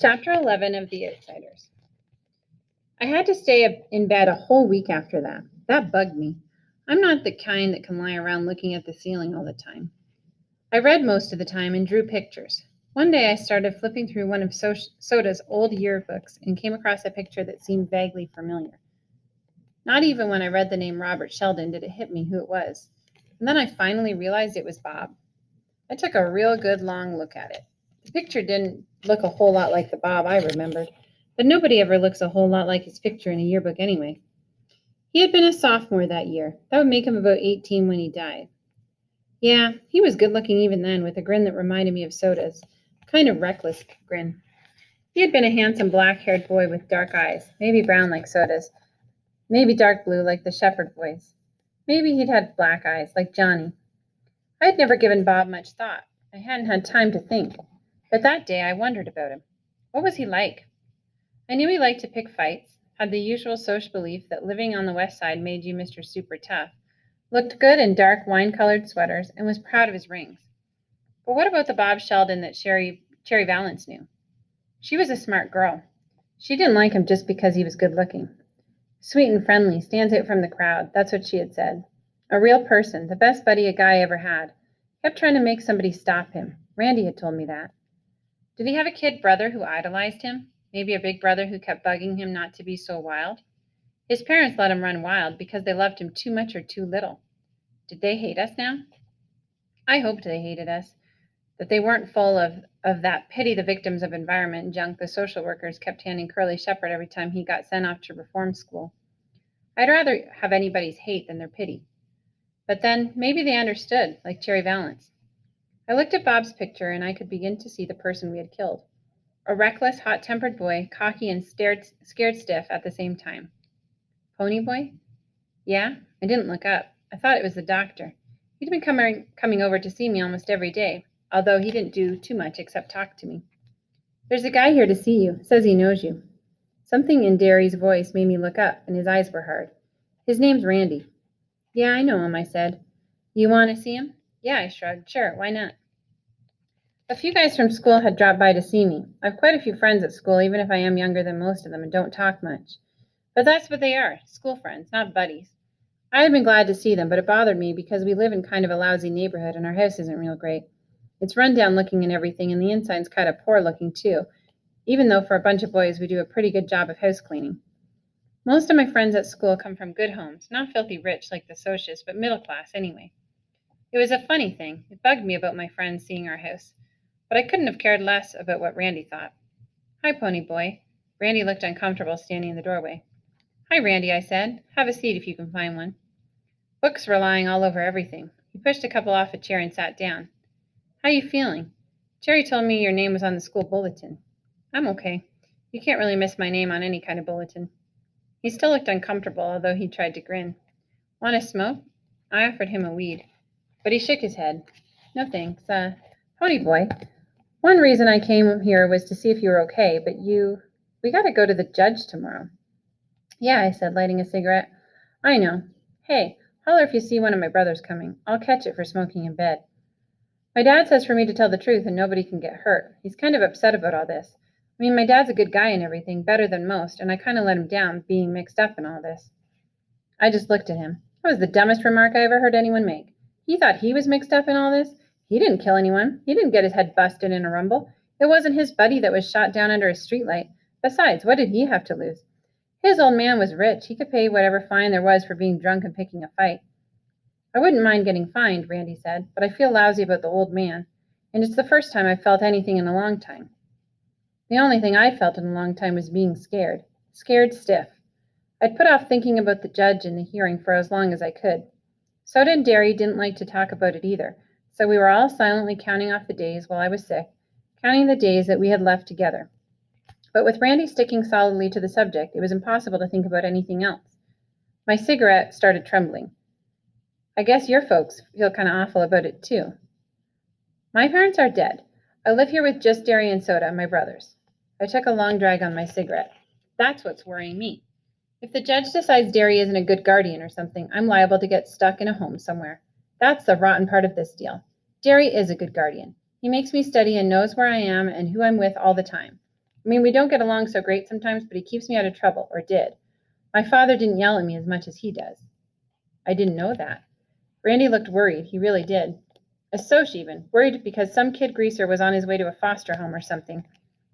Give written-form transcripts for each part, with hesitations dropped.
Chapter 11 of The Outsiders. I had to stay in bed a whole week after that. That bugged me. I'm not the kind that can lie around looking at the ceiling all the time. I read most of the time and drew pictures. One day I started flipping through one of Soda's old yearbooks and came across a picture that seemed vaguely familiar. Not even when I read the name Robert Sheldon did it hit me who it was. And then I finally realized it was Bob. I took a real good long look at it. The picture didn't look a whole lot like the Bob I remembered, but nobody ever looks a whole lot like his picture in a yearbook anyway. He had been a sophomore that year. That would make him about 18 when he died. Yeah, he was good-looking even then, with a grin that reminded me of Soda's, a kind of reckless grin. He had been a handsome black-haired boy with dark eyes, maybe brown like Soda's, maybe dark blue like the shepherd boys. Maybe he'd had black eyes like Johnny. I had never given Bob much thought. I hadn't had time to think. But that day I wondered about him. What was he like? I knew he liked to pick fights, had the usual social belief that living on the west side made you Mr. Super Tough, looked good in dark wine-colored sweaters, and was proud of his rings. But what about the Bob Sheldon that Cherry Valance knew? She was a smart girl. She didn't like him just because he was good-looking. Sweet and friendly, stands out from the crowd, that's what she had said. A real person, the best buddy a guy ever had. Kept trying to make somebody stop him. Randy had told me that. Did he have a kid brother who idolized him? Maybe a big brother who kept bugging him not to be so wild? His parents let him run wild because they loved him too much or too little. Did they hate us now? I hoped they hated us, that they weren't full of that pity the victims of environment junk the social workers kept handing Curly Shepherd every time he got sent off to reform school. I'd rather have anybody's hate than their pity. But then, maybe they understood, like Cherry Valance. I looked at Bob's picture, and I could begin to see the person we had killed. A reckless, hot-tempered boy, cocky and scared stiff at the same time. Pony boy? Yeah, I didn't look up. I thought it was the doctor. He'd been coming over to see me almost every day, although he didn't do too much except talk to me. There's a guy here to see you. Says he knows you. Something in Derry's voice made me look up, and his eyes were hard. His name's Randy. Yeah, I know him, I said. You want to see him? Yeah, I shrugged. Sure, why not? A few guys from school had dropped by to see me. I've quite a few friends at school, even if I am younger than most of them and don't talk much. But that's what they are, school friends, not buddies. I had been glad to see them, but it bothered me because we live in kind of a lousy neighborhood and our house isn't real great. It's run down looking and everything, and the inside's kind of poor looking too, even though for a bunch of boys we do a pretty good job of house cleaning. Most of my friends at school come from good homes, not filthy rich like the socialists, but middle class anyway. It was a funny thing. It bugged me about my friends seeing our house, but I couldn't have cared less about what Randy thought. Hi, pony boy. Randy looked uncomfortable standing in the doorway. Hi, Randy, I said. Have a seat if you can find one. Books were lying all over everything. He pushed a couple off a chair and sat down. How you feeling? Jerry told me your name was on the school bulletin. I'm okay. You can't really miss my name on any kind of bulletin. He still looked uncomfortable, although he tried to grin. Want to smoke? I offered him a weed, but he shook his head. No thanks. Pony boy, one reason I came here was to see if you were okay, but we got to go to the judge tomorrow. Yeah, I said, lighting a cigarette. I know. Hey, holler if you see one of my brothers coming. I'll catch it for smoking in bed. My dad says for me to tell the truth and nobody can get hurt. He's kind of upset about all this. I mean, my dad's a good guy and everything, better than most, and I kind of let him down, being mixed up in all this. I just looked at him. That was the dumbest remark I ever heard anyone make. He thought he was mixed up in all this? He didn't kill anyone. He didn't get his head busted in a rumble. It wasn't his buddy that was shot down under a streetlight. Besides, what did he have to lose? His old man was rich. He could pay whatever fine there was for being drunk and picking a fight. I wouldn't mind getting fined, Randy said, but I feel lousy about the old man, and it's the first time I've felt anything in a long time. The only thing I felt in a long time was being scared. Scared stiff. I'd put off thinking about the judge and the hearing for as long as I could. Soda and Derry didn't like to talk about it either, so we were all silently counting off the days while I was sick, counting the days that we had left together. But with Randy sticking solidly to the subject, it was impossible to think about anything else. My cigarette started trembling. I guess your folks feel kind of awful about it, too. My parents are dead. I live here with just Derry and Soda, my brothers. I took a long drag on my cigarette. That's what's worrying me. If the judge decides Derry isn't a good guardian or something, I'm liable to get stuck in a home somewhere. That's the rotten part of this deal. Derry is a good guardian. He makes me steady and knows where I am and who I'm with all the time. I mean, we don't get along so great sometimes, but he keeps me out of trouble, or did. My father didn't yell at me as much as he does. I didn't know that. Randy looked worried. He really did. A Soch even, worried because some kid greaser was on his way to a foster home or something.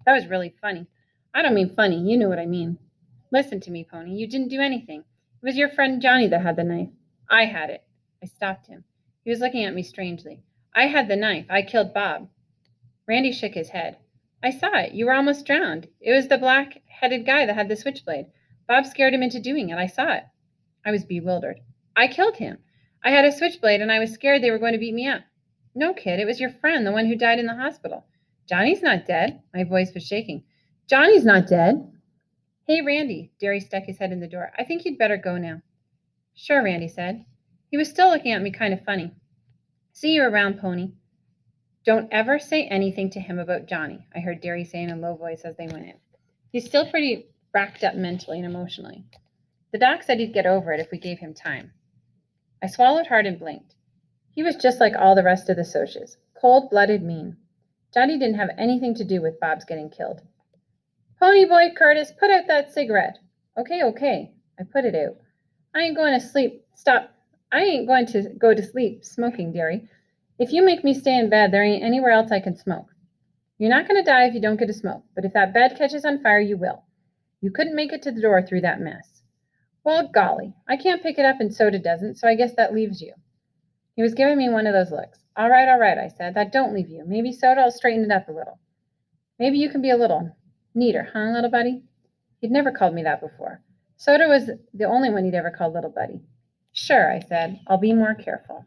That was really funny. I don't mean funny, you know what I mean. Listen to me, Pony. You didn't do anything. It was your friend Johnny that had the knife. I had it. I stopped him. He was looking at me strangely. I had the knife. I killed Bob. Randy shook his head. I saw it. You were almost drowned. It was the black-headed guy that had the switchblade. Bob scared him into doing it. I saw it. I was bewildered. I killed him. I had a switchblade, and I was scared they were going to beat me up. No, kid. It was your friend, the one who died in the hospital. Johnny's not dead. My voice was shaking. Johnny's not dead. Hey, Randy. Derry stuck his head in the door. I think you'd better go now. Sure, Randy said. He was still looking at me kind of funny. See you around, Pony. Don't ever say anything to him about Johnny, I heard Derry say in a low voice as they went in. He's still pretty racked up mentally and emotionally. The doc said he'd get over it if we gave him time. I swallowed hard and blinked. He was just like all the rest of the Soches, cold-blooded mean. Johnny didn't have anything to do with Bob's getting killed. Pony boy Curtis, put out that cigarette. Okay. I put it out. I ain't going to go to sleep smoking, Derry. If you make me stay in bed, there ain't anywhere else I can smoke. You're not going to die if you don't get to smoke, but if that bed catches on fire, you will. You couldn't make it to the door through that mess. Well, golly, I can't pick it up and Soda doesn't, so I guess that leaves you. He was giving me one of those looks. All right, I said. That don't leave you. Maybe Soda will straighten it up a little. Maybe you can be a little neater, huh, little buddy? He'd never called me that before. Soda was the only one he'd ever called little buddy. Sure, I said. I'll be more careful.